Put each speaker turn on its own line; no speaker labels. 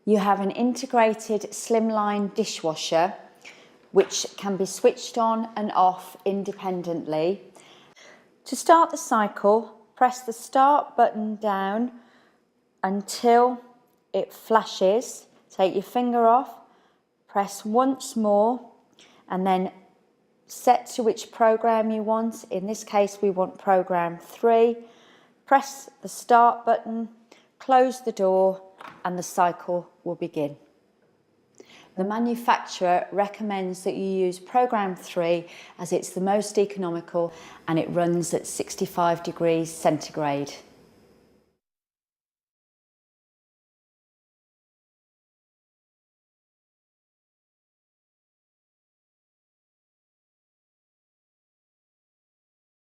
You have an integrated slimline dishwasher which can be switched on and off independently. To start the cycle, press the start button down until it flashes. Take your finger off, press once more, and then set to which program you want. In this case, we want program 3. Press the start button, close the door, and the cycle will begin. The manufacturer recommends that you use program 3 as it's the most economical and it runs at 65 degrees centigrade.